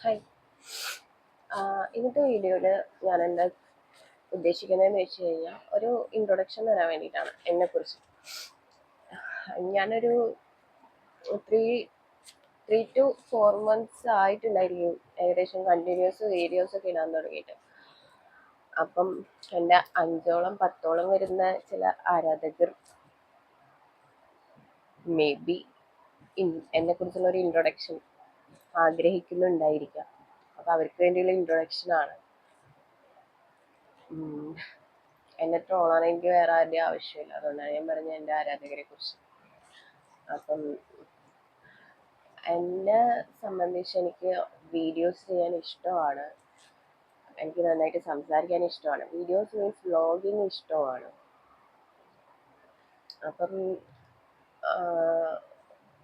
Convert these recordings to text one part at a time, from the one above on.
Hi. ഇന്നത്തെ വീഡിയോയിൽ ഞാൻ എന്താ ഉദ്ദേശിക്കുന്നതെന്ന് വെച്ച് കഴിഞ്ഞാൽ ഒരു ഇൻട്രൊഡക്ഷൻ തരാൻ വേണ്ടിയിട്ടാണ് എന്നെക്കുറിച്ച്. ഞാനൊരു ത്രീ ത്രീ ടു 4 മന്ത്സ് ആയിട്ടുണ്ടായിരിക്കും ഏകദേശം കണ്ടിന്യൂസ് വീഡിയോസൊക്കെ ഇടാൻ തുടങ്ങിയിട്ട്. അപ്പം എൻ്റെ 5ഓളം 10ഓളം വരുന്ന ചില ആരാധകർ മേ ബി എന്നെക്കുറിച്ചുള്ള ഒരു ഇൻട്രൊഡക്ഷൻ ആഗ്രഹിക്കുന്നുണ്ടായിരിക്കാം. അപ്പം അവർക്ക് വേണ്ടിയുള്ള ഇൻട്രൊഡക്ഷനാണ്. എന്നെ ട്രോളാൻ എനിക്ക് വേറെ ആരുടെയും ആവശ്യമില്ല. അതുകൊണ്ടാണ് ഞാൻ പറഞ്ഞത് എൻ്റെ ആരാധകരെ കുറിച്ച്. അപ്പം എന്നെ സംബന്ധിച്ച് എനിക്ക് വീഡിയോസ് ചെയ്യാൻ ഇഷ്ടമാണ്. എനിക്ക് നന്നായിട്ട് സംസാരിക്കാൻ ഇഷ്ടമാണ്. വീഡിയോസ് മീൻസ് വ്ളോഗിങ് ഇഷ്ടമാണ്. അപ്പം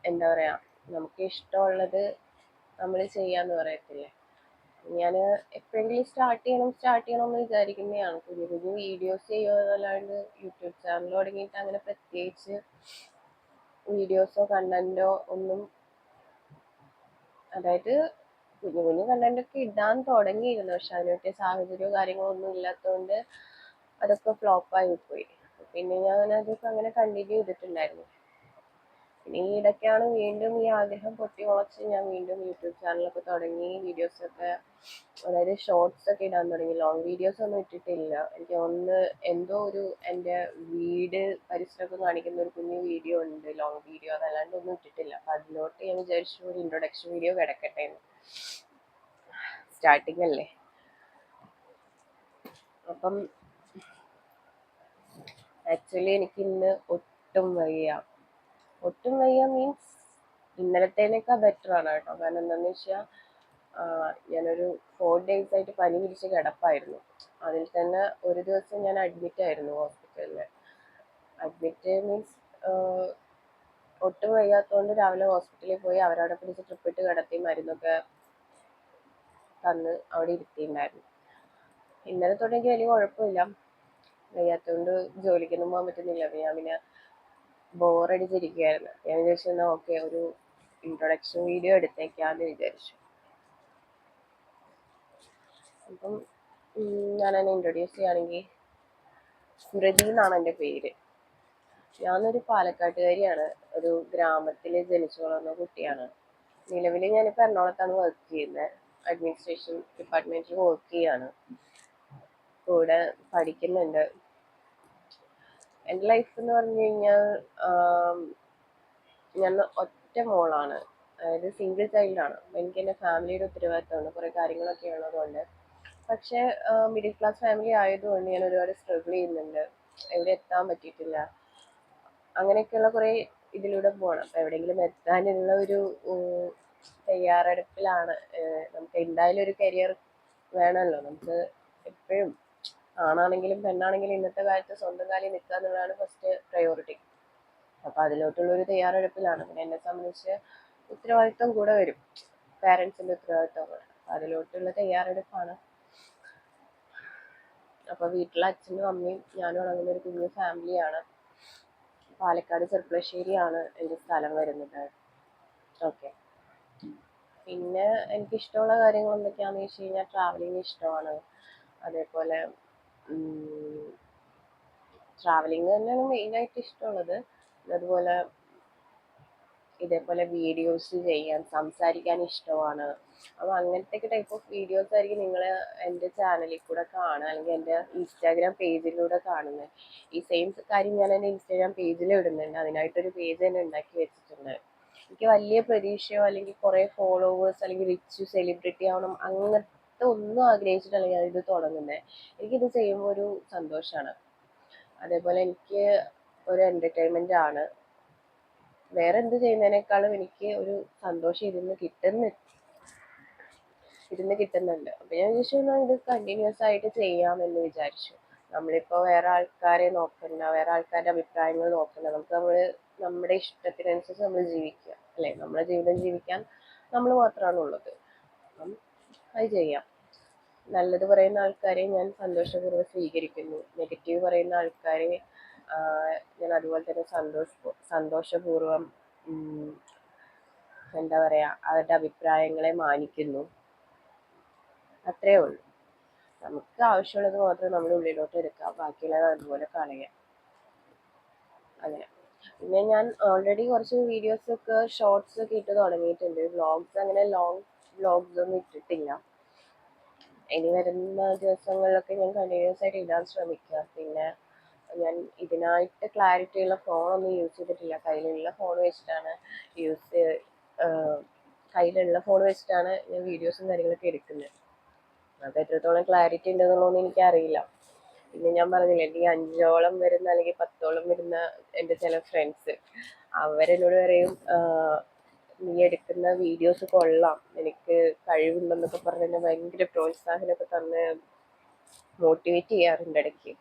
എന്താ പറയുക, നമുക്ക് ഇഷ്ടമുള്ളത് നമ്മൾ ചെയ്യാന്ന് പറയത്തില്ലേ. ഞാൻ എപ്പോഴെങ്കിലും സ്റ്റാർട്ട് ചെയ്യണം എന്ന് വിചാരിക്കുന്നതാണ്. കുഞ്ഞു കുഞ്ഞു വീഡിയോസ് ചെയ്യുന്നതല്ലാണ്ട് യൂട്യൂബ് ചാനൽ തുടങ്ങിയിട്ട് അങ്ങനെ പ്രത്യേകിച്ച് വീഡിയോസോ കണ്ടന്റോ ഒന്നും, അതായത് കുഞ്ഞു കുഞ്ഞു കണ്ടന്റൊക്കെ ഇടാൻ തുടങ്ങിയിരുന്നു. പക്ഷെ അതിന് പറ്റിയ സാഹചര്യമോ കാര്യങ്ങളോ ഒന്നും ഇല്ലാത്തതുകൊണ്ട് അതൊക്കെ ഫ്ലോപ്പായി പോയി. പിന്നെ ഞാൻ അതൊക്കെ അങ്ങനെ കണ്ടിന്യൂ ചെയ്തിട്ടുണ്ടായിരുന്നു. പിന്നെ ഈ ഇടയ്ക്കാണ് വീണ്ടും ഈ ആഗ്രഹം പൊട്ടി മുളച്ച് ഞാൻ വീണ്ടും യൂട്യൂബ് ചാനലൊക്കെ തുടങ്ങി. വീഡിയോസൊക്കെ, അതായത് ഷോർട്സ് ഒക്കെ ഇടാൻ തുടങ്ങി. ലോങ് വീഡിയോസ് ഒന്നും ഇട്ടിട്ടില്ല. എനിക്ക് ഒന്ന് എന്തോ ഒരു എൻ്റെ വീട് പരിസരമൊക്കെ കാണിക്കുന്ന ഒരു കുഞ്ഞു വീഡിയോ ഉണ്ട്, ലോങ് വീഡിയോ. അതല്ലാണ്ട് ഒന്നും ഇട്ടിട്ടില്ല. അപ്പം അതിലോട്ട് ഞാൻ വിചാരിച്ചു ഒരു ഇൻട്രൊഡക്ഷൻ വീഡിയോ കിടക്കട്ടെ എന്ന്. സ്റ്റാർട്ടിങ് അല്ലേ. അപ്പം ആക്ച്വലി എനിക്ക് ഇന്ന് ഒട്ടും വയ്യ മീൻസ് ഇന്നലത്തേനേക്കാൾ ബെറ്റർ ആണ് കേട്ടോ. കാരണം എന്താണെന്ന് വെച്ചാൽ ഞാനൊരു 4 days ആയിട്ട് പനി പിടിച്ച് കിടപ്പായിരുന്നു. അതിൽ തന്നെ ഒരു ദിവസം ഞാൻ അഡ്മിറ്റ് ആയിരുന്നു ഹോസ്പിറ്റലിൽ. അഡ്മിറ്റ് മീൻസ് ഒട്ടും വയ്യാത്തതുകൊണ്ട് രാവിലെ ഹോസ്പിറ്റലിൽ പോയി അവരവിടെ പിടിച്ച് ട്രിപ്പിട്ട് കിടത്തി മരുന്നൊക്കെ തന്ന് അവിടെ ഇരുത്തിയിട്ടുണ്ടായിരുന്നു. ഇന്നലെ തുടങ്ങി വലിയ കുഴപ്പമില്ല. വയ്യാത്തതുകൊണ്ട് ജോലിക്കൊന്നും പോകാൻ പറ്റുന്നില്ല. അപ്പം ഞാൻ പിന്നെ ബോറടിച്ചിരിക്കുകയായിരുന്നു. ഞാൻ വിചാരിച്ചു ഓക്കെ ഒരു ഇൻട്രൊഡക്ഷൻ വീഡിയോ എടുത്തേക്കാന്ന് വിചാരിച്ചു. അപ്പം ഞാനെന്നെ ഇൻട്രൊഡ്യൂസ് ചെയ്യുകയാണെങ്കിൽ, സ്മൃതി എന്നാണ് എൻ്റെ പേര്. ഞാനൊരു പാലക്കാട്ടുകാരിയാണ്. ഒരു ഗ്രാമത്തിൽ ജനിച്ചു വളർന്ന കുട്ടിയാണ്. നിലവിൽ ഞാനിപ്പോൾ എറണാകുളത്താണ് വർക്ക് ചെയ്യുന്നത്. അഡ്മിനിസ്ട്രേഷൻ ഡിപ്പാർട്ട്മെന്റിൽ വർക്ക് ചെയ്യാണ്. കൂടെ പഠിക്കുന്നുണ്ട്. എൻ്റെ ലൈഫ് എന്ന് പറഞ്ഞു കഴിഞ്ഞാൽ ഞാൻ ഒറ്റ മോളാണ്. അതായത് സിംഗിൾ ചൈൽഡാണ്. എനിക്ക് എൻ്റെ ഫാമിലിയുടെ ഉത്തരവാദിത്തമുണ്ട്, കുറേ കാര്യങ്ങളൊക്കെ ഉള്ളതുകൊണ്ട്. പക്ഷേ മിഡിൽ ക്ലാസ് ഫാമിലി ആയതുകൊണ്ട് ഞാൻ ഒരുപാട് സ്ട്രഗിൾ ചെയ്യുന്നുണ്ട്. എവിടെ എത്താൻ പറ്റിയിട്ടില്ല. അങ്ങനെയൊക്കെയുള്ള കുറേ ഇതിലൂടെ പോകണം. അപ്പം എവിടെയെങ്കിലും എത്താനുള്ള ഒരു തയ്യാറെടുപ്പിലാണ്. നമുക്ക് എന്തായാലും ഒരു കരിയർ വേണമല്ലോ. നമുക്ക് എപ്പോഴും ആണാണെങ്കിലും പെണ്ണാണെങ്കിലും ഇന്നത്തെ കാലത്ത് സ്വന്തം കാലിൽ നിൽക്കുക എന്നുള്ളതാണ് ഫസ്റ്റ് പ്രയോറിറ്റി. അപ്പം അതിലോട്ടുള്ളൊരു തയ്യാറെടുപ്പിലാണ്. പിന്നെ എന്നെ സംബന്ധിച്ച് ഉത്തരവാദിത്വം കൂടെ വരും, പാരൻസിൻ്റെ ഉത്തരവാദിത്വം കൂടെ. അപ്പം അതിലോട്ടുള്ള തയ്യാറെടുപ്പാണ്. അപ്പോൾ വീട്ടിലെ അച്ഛനും അമ്മയും ഞാനും അടങ്ങുന്ന ഒരു കുഞ്ഞു ഫാമിലിയാണ്. പാലക്കാട് ചെർപ്പളശ്ശേരിയാണ് എൻ്റെ സ്ഥലം വരുന്നത്. ഓക്കെ. പിന്നെ എനിക്കിഷ്ടമുള്ള കാര്യങ്ങൾ എന്തൊക്കെയാണെന്ന് വെച്ച് കഴിഞ്ഞാൽ ട്രാവലിംഗ് ഇഷ്ടമാണ്. അതേപോലെ ട്രാവലിംഗ് തന്നെയാണ് മെയിനായിട്ട് ഇഷ്ടമുള്ളത്. അതുപോലെ ഇതേപോലെ വീഡിയോസ് ചെയ്യാൻ, സംസാരിക്കാൻ ഇഷ്ടമാണ്. അപ്പോൾ അങ്ങനത്തെ ടൈപ്പ് ഓഫ് വീഡിയോസ് ആയിരിക്കും നിങ്ങൾ എൻ്റെ ചാനലിൽ കൂടെ കാണുക, അല്ലെങ്കിൽ എൻ്റെ ഇൻസ്റ്റാഗ്രാം പേജിലൂടെ കാണുന്നത്. ഈ സെയിം കാര്യം ഞാൻ എൻ്റെ ഇൻസ്റ്റാഗ്രാം പേജിൽ ഇടുന്നുണ്ട്. അതിനായിട്ടൊരു പേജ് തന്നെ ഉണ്ടാക്കി വെച്ചിട്ടുണ്ട്. എനിക്ക് വലിയ പ്രതീക്ഷയോ അല്ലെങ്കിൽ കുറേ ഫോളോവേഴ്സ് അല്ലെങ്കിൽ റിച്ച് സെലിബ്രിറ്റി ആവണം അങ്ങനത്തെ ഒന്നും ആഗ്രഹിച്ചിട്ടല്ല ഞാൻ ഇത് തുടങ്ങുന്നത്. എനിക്കിത് ചെയ്യുമ്പോൾ ഒരു സന്തോഷമാണ്. അതേപോലെ എനിക്ക് ഒരു എൻ്റർടൈൻമെൻ്റ് ആണ്. വേറെ എന്ത് ചെയ്യുന്നതിനേക്കാളും എനിക്ക് ഒരു സന്തോഷം ഇരുന്ന് കിട്ടുന്നുണ്ട്. അപ്പം ഞാൻ വിചാരിച്ചു ഇത് കണ്ടിന്യൂസ് ആയിട്ട് ചെയ്യാമെന്ന് വിചാരിച്ചു. നമ്മളിപ്പോൾ വേറെ ആൾക്കാരെ നോക്കണ്ട, വേറെ ആൾക്കാരുടെ അഭിപ്രായങ്ങൾ നോക്കണ്ട. നമ്മുടെ ഇഷ്ടത്തിനനുസരിച്ച് നമ്മൾ ജീവിക്കുക, അല്ലേ? നമ്മുടെ ജീവിതം ജീവിക്കാൻ നമ്മൾ മാത്രമാണ് ഉള്ളത്. അപ്പം അത് ചെയ്യാം. നല്ലത് പറയുന്ന ആൾക്കാരെ ഞാൻ സന്തോഷപൂർവ്വം സ്വീകരിക്കുന്നു. നെഗറ്റീവ് പറയുന്ന ആൾക്കാരെ ഞാൻ അതുപോലെ തന്നെ സന്തോഷപൂർവ്വം എന്താ പറയുക, അവരുടെ അഭിപ്രായങ്ങളെ മാനിക്കുന്നു. അത്രേ ഉള്ളൂ. നമുക്ക് ആവശ്യമുള്ളത് മാത്രം നമ്മൾ ഉള്ളിലോട്ട് എടുക്കുക, ബാക്കിയുള്ളത് അതുപോലെ കളയുക. അങ്ങനെ. പിന്നെ ഞാൻ ഓൾറെഡി കുറച്ച് വീഡിയോസ് ഒക്കെ ഷോർട്സ് ഒക്കെ ഇട്ട് തുടങ്ങിയിട്ടുണ്ട്. വ്ളോഗ്സ് അങ്ങനെ ലോങ് വ്ളോഗ്സ് ഒന്നും ഇട്ടിട്ടില്ല. ഇനി വരുന്ന ദിവസങ്ങളിലൊക്കെ ഞാൻ കണ്ടിന്യൂസ് ആയിട്ട് ഇടാൻ ശ്രമിക്കാം. പിന്നെ ഞാൻ ഇതിനായിട്ട് ക്ലാരിറ്റി ഉള്ള ഫോണൊന്നും യൂസ് ചെയ്തിട്ടില്ല. കയ്യിലുള്ള ഫോൺ വെച്ചിട്ടാണ് ഞാൻ വീഡിയോസും കാര്യങ്ങളൊക്കെ എടുക്കുന്നത്. അത് എത്രത്തോളം ക്ലാരിറ്റി ഉണ്ടെന്നുള്ളതൊന്നും എനിക്കറിയില്ല. പിന്നെ ഞാൻ പറഞ്ഞില്ലേ, എനിക്ക് 5ഓളം വരുന്ന അല്ലെങ്കിൽ 10ഓളം വരുന്ന എൻ്റെ ചില ഫ്രണ്ട്സ് അവരെന്നോട് പറയും, നീ എടുക്കുന്ന വീഡിയോസ് കൊള്ളാം, എനിക്ക് കഴിവുണ്ടെന്നൊക്കെ പറഞ്ഞ് എന്നെ ഭയങ്കര പ്രോത്സാഹനമൊക്കെ തന്ന് മോട്ടിവേറ്റ് ചെയ്യാറുണ്ട് ഇടയ്ക്ക്.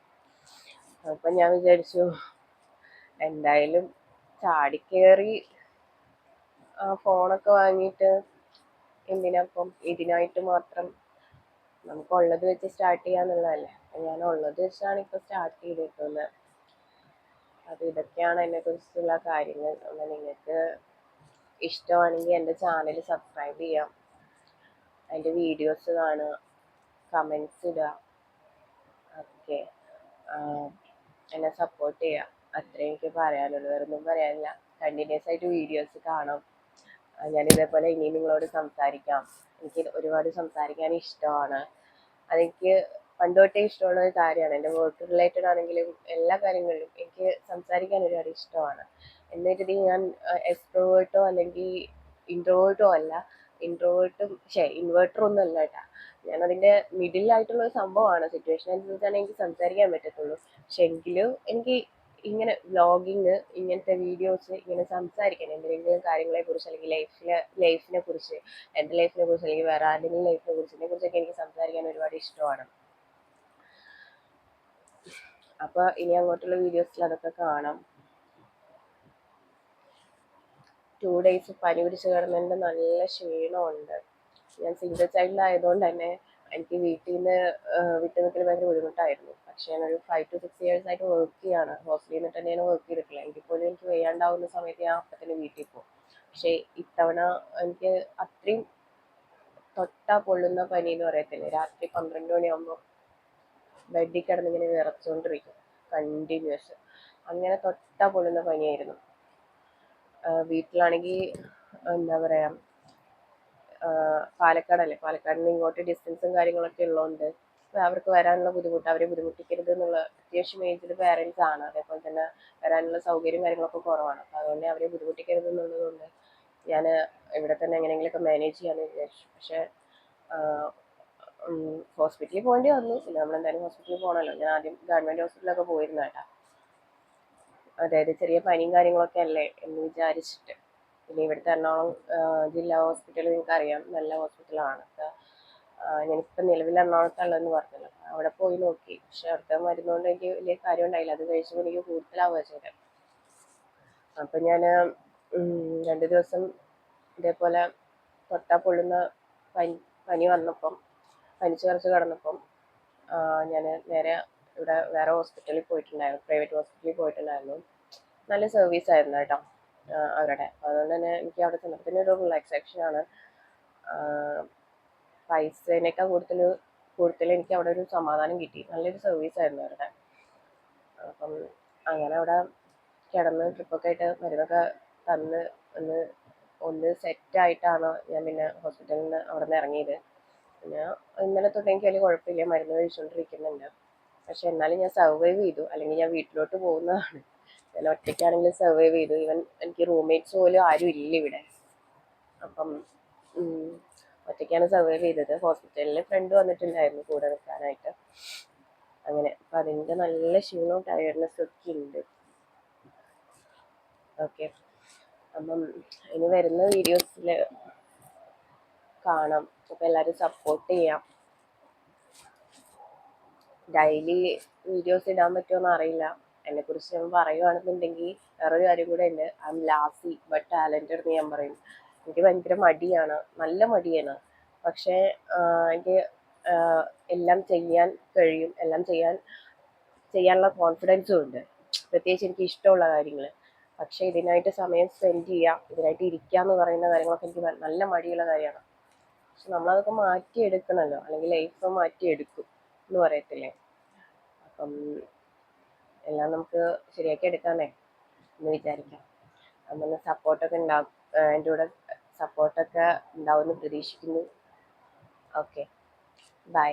അപ്പം ഞാൻ വിചാരിച്ചു, എന്തായാലും ചാടിക്കേറി ഫോണൊക്കെ വാങ്ങിയിട്ട് എന്തിനപ്പം ഇതിനായിട്ട് മാത്രം, നമുക്കുള്ളത് വെച്ച് സ്റ്റാർട്ട് ചെയ്യാന്നുള്ളതല്ലേ. ഞാൻ ഉള്ളത് വെച്ചാണ് ഇപ്പൊ സ്റ്റാർട്ട് ചെയ്തിട്ടുള്ളത്. അത് ഇതൊക്കെയാണ് എന്നെ കുറിച്ചുള്ള കാര്യങ്ങൾ. അപ്പം നിങ്ങൾക്ക് ഇഷ്ടമാണെങ്കിൽ എൻ്റെ ചാനൽ സബ്സ്ക്രൈബ് ചെയ്യാം, അതിൻ്റെ വീഡിയോസ് കാണുക, കമൻസ് ഇടുക, ഓക്കെ. എന്നെ സപ്പോർട്ട് ചെയ്യുക. അത്രേ എനിക്ക് പറയാനുള്ളൂ, വേറൊന്നും പറയാനില്ല. കണ്ടിന്യൂസ് ആയിട്ട് വീഡിയോസ് കാണാം. ഞാൻ ഇതേപോലെ ഇനിയും നിങ്ങളോട് സംസാരിക്കാം. എനിക്ക് ഒരുപാട് സംസാരിക്കാൻ ഇഷ്ടമാണ്. അതെനിക്ക് പണ്ട് തൊട്ടേ ഇഷ്ടമുള്ള ഒരു കാര്യമാണ്. എൻ്റെ വർക്ക് റിലേറ്റഡ് ആണെങ്കിലും എല്ലാ കാര്യങ്ങളിലും എനിക്ക് സംസാരിക്കാൻ ഒരുപാട് ഇഷ്ടമാണ്. എന്നിട്ട് ഞാൻ എക്സ്ട്രോവേർട്ടോ അല്ലെങ്കിൽ ഇൻട്രോവേർട്ടോ അല്ല. ഇൻവേർട്ടർ ഒന്നും അല്ല കേട്ടാ. ഞാൻ അതിൻ്റെ മിഡിലായിട്ടുള്ള ഒരു സംഭവമാണ്. സിറ്റുവേഷൻ അനുസരിച്ചാണ് എനിക്ക് സംസാരിക്കാൻ പറ്റത്തുള്ളൂ. പക്ഷെ എങ്കിലും എനിക്ക് ഇങ്ങനെ വ്ലോഗിങ്, ഇങ്ങനത്തെ വീഡിയോസ്, ഇങ്ങനെ സംസാരിക്കാൻ എന്തെങ്കിലും കാര്യങ്ങളെ കുറിച്ച് അല്ലെങ്കിൽ ലൈഫിനെ കുറിച്ച്, എൻ്റെ ലൈഫിനെ കുറിച്ച് അല്ലെങ്കിൽ വേറെ ആരുടെയും ലൈഫിനെ കുറിച്ച്, ഇതിനെക്കുറിച്ചൊക്കെ എനിക്ക് സംസാരിക്കാൻ ഒരുപാട് ഇഷ്ടമാണ്. അപ്പോൾ ഇനി അങ്ങോട്ടുള്ള വീഡിയോസിൽ അതൊക്കെ കാണാം. 2 days പനി പിടിച്ച് കിടന്നതിൻ്റെ നല്ല ക്ഷീണമുണ്ട്. ഞാൻ സിംഗിൾ ചൈൽഡ് ആയതുകൊണ്ട് തന്നെ എനിക്ക് വീട്ടിൽ നിന്ന് വിട്ടു നിൽക്കൽ ഭയങ്കര ബുദ്ധിമുട്ടായിരുന്നു. പക്ഷേ ഞാനൊരു 5 to 6 years ആയിട്ട് വർക്ക് ചെയ്യാണ്. ഹോസ്റ്റലിൽ നിന്നിട്ട് തന്നെയാണ് വർക്ക് ചെയ്തിട്ടുള്ളത്. എങ്കിൽ പോലും എനിക്ക് വയ്യാണ്ടാവുന്ന സമയത്ത് ഞാൻ അപ്പം തന്നെ വീട്ടിൽ പോകും. പക്ഷേ ഇത്തവണ എനിക്ക് അത്രയും തൊട്ടാ പൊള്ളുന്ന പനി എന്ന് പറയത്തില്ലേ, രാത്രി 12 മണിയാകുമ്പോൾ ബെഡിൽ കിടന്നിങ്ങനെ വിറച്ചുകൊണ്ടിരിക്കും കണ്ടിന്യൂസ്. അങ്ങനെ തൊട്ടാ പൊള്ളുന്ന പനിയായിരുന്നു. വീട്ടിലാണെങ്കിൽ എന്താ പറയുക, പാലക്കാടല്ലേ, പാലക്കാടിൽ നിന്ന് ഇങ്ങോട്ട് ഡിസ്റ്റൻസും കാര്യങ്ങളൊക്കെ ഉള്ളതുകൊണ്ട് അവർക്ക് വരാനുള്ള ബുദ്ധിമുട്ട്, അവരെ ബുദ്ധിമുട്ടിക്കരുത് എന്നുള്ള, അത്യാവശ്യം ഏജ്ഡ് പേരൻസ് ആണ്. അതേപോലെ തന്നെ വരാനുള്ള സൗകര്യം കാര്യങ്ങളൊക്കെ കുറവാണ്. അപ്പോൾ അതുകൊണ്ട് അവരെ ബുദ്ധിമുട്ടിക്കരുത് എന്നുള്ളതുകൊണ്ട് ഞാൻ ഇവിടെ തന്നെ എങ്ങനെയെങ്കിലുമൊക്കെ മാനേജ് ചെയ്യാമെന്ന് വിചാരിച്ചു. പക്ഷേ ഹോസ്പിറ്റലിൽ പോകേണ്ടി വന്നു. പിന്നെ നമ്മളെന്തായാലും ഹോസ്പിറ്റലിൽ പോകണമല്ലോ. ഞാൻ ആദ്യം ഗവൺമെൻറ് ഹോസ്പിറ്റലൊക്കെ പോയിരുന്നു കേട്ടാ. അതായത് ചെറിയ പനിയും കാര്യങ്ങളൊക്കെ അല്ലേ എന്ന് വിചാരിച്ചിട്ട്. പിന്നെ ഇവിടുത്തെ എറണാകുളം ജില്ലാ ഹോസ്പിറ്റൽ നിങ്ങൾക്കറിയാം, നല്ല ഹോസ്പിറ്റലാണ്. ഞാനിപ്പോൾ നിലവിൽ എറണാകുളത്തുള്ളതെന്ന് പറഞ്ഞല്ലോ, അവിടെ പോയി നോക്കി. പക്ഷെ അവിടുത്തെ മരുന്നുകൊണ്ട് എനിക്ക് വലിയ കാര്യം ഉണ്ടായില്ല. അത് കഴിച്ചപ്പോൾ എനിക്ക് കൂടുതലാവുക ചെയ്തത്. അപ്പം ഞാൻ 2 ദിവസം ഇതേപോലെ തൊട്ടാ പൊള്ളുന്ന പനി വന്നപ്പം, പനിച്ച് കുറച്ച് കിടന്നപ്പം ഞാൻ നേരെ ഇവിടെ വേറെ ഹോസ്പിറ്റലിൽ പോയിട്ടുണ്ടായിരുന്നു, പ്രൈവറ്റ് ഹോസ്പിറ്റലിൽ പോയിട്ടുണ്ടായിരുന്നു. നല്ല സർവീസ് ആയിരുന്നു കേട്ടോ അവരുടെ. അതുകൊണ്ട് തന്നെ എനിക്ക് അവിടെ ചെന്നപ്പോൾ ഒരു റിലാക്സേഷനാണ്. പൈസേനേക്കാൾ കൂടുതൽ എനിക്ക് അവിടെ ഒരു സമാധാനം കിട്ടി. നല്ലൊരു സർവീസ് ആയിരുന്നു അവരുടെ. അപ്പം അങ്ങനെ അവിടെ കിടന്ന് ട്രിപ്പൊക്കെ ആയിട്ട് മരുന്നൊക്കെ തന്ന് ഒന്ന് സെറ്റായിട്ടാണ് ഞാൻ പിന്നെ ഹോസ്പിറ്റലിൽ നിന്ന് അവിടെ നിന്ന് ഇറങ്ങിയത്. പിന്നെ ഇന്നലെ തൊട്ട് എനിക്ക് വലിയ കുഴപ്പമില്ല, മരുന്ന് കഴിച്ചുകൊണ്ടിരിക്കുന്നുണ്ട്. പക്ഷെ എന്നാലും ഞാൻ സർവൈവ് ചെയ്തു. അല്ലെങ്കിൽ ഞാൻ വീട്ടിലോട്ട് പോകുന്നതാണ്. ഞാൻ ഒറ്റയ്ക്കാണെങ്കിൽ സർവൈവ് ചെയ്തു. ഈവൻ എനിക്ക് റൂംമേറ്റ്സ് പോലും ആരും ഇല്ല ഇവിടെ. അപ്പം ഒറ്റയ്ക്കാണ് സർവൈവ് ചെയ്തത്. ഹോസ്പിറ്റലിൽ ഫ്രണ്ട് വന്നിട്ടുണ്ടായിരുന്നു കൂടെ നിൽക്കാനായിട്ട്. അങ്ങനെ അപ്പം അതിൻ്റെ നല്ല ക്ഷീണവും ടയർഡ്നെസ്സും ഒക്കെ ഉണ്ട്. ഓക്കെ, അപ്പം ഇനി വരുന്ന വീഡിയോസിൽ കാണാം. അപ്പം എല്ലാവരും സപ്പോർട്ട് ചെയ്യാം. ഡെയിലി വീഡിയോസ് ഇടാൻ പറ്റുമോയെന്ന് അറിയില്ല. എന്നെക്കുറിച്ച് ഞാൻ പറയുകയാണെന്നുണ്ടെങ്കിൽ വേറൊരു കാര്യം കൂടെ ഉണ്ട്. I M lassi but talented എന്ന് ഞാൻ പറയും. എനിക്ക് ഭയങ്കര മടിയാണ്, നല്ല മടിയാണ്. പക്ഷേ എനിക്ക് എല്ലാം ചെയ്യാൻ കഴിയും, എല്ലാം ചെയ്യാനുള്ള കോൺഫിഡൻസും ഉണ്ട്, പ്രത്യേകിച്ച് എനിക്ക് ഇഷ്ടമുള്ള കാര്യങ്ങൾ. പക്ഷേ ഇതിനായിട്ട് സമയം സ്പെൻഡ് ചെയ്യുക, ഇതിനായിട്ട് ഇരിക്കുക എന്ന് പറയുന്ന കാര്യങ്ങളൊക്കെ എനിക്ക് നല്ല മടിയുള്ള കാര്യമാണ്. പക്ഷെ നമ്മളതൊക്കെ മാറ്റിയെടുക്കണമല്ലോ, അല്ലെങ്കിൽ ലൈഫ് മാറ്റിയെടുക്കും എന്ന് പറയത്തില്ലേ. അപ്പം എല്ലാം നമുക്ക് ശരിയാക്കി എടുക്കാമേ എന്ന് വിചാരിക്കാം. അങ്ങനെ സപ്പോർട്ടൊക്കെ ഉണ്ടാവും, എൻ്റെ കൂടെ സപ്പോർട്ടൊക്കെ ഉണ്ടാവുമെന്ന് പ്രതീക്ഷിക്കുന്നു. Okay, by.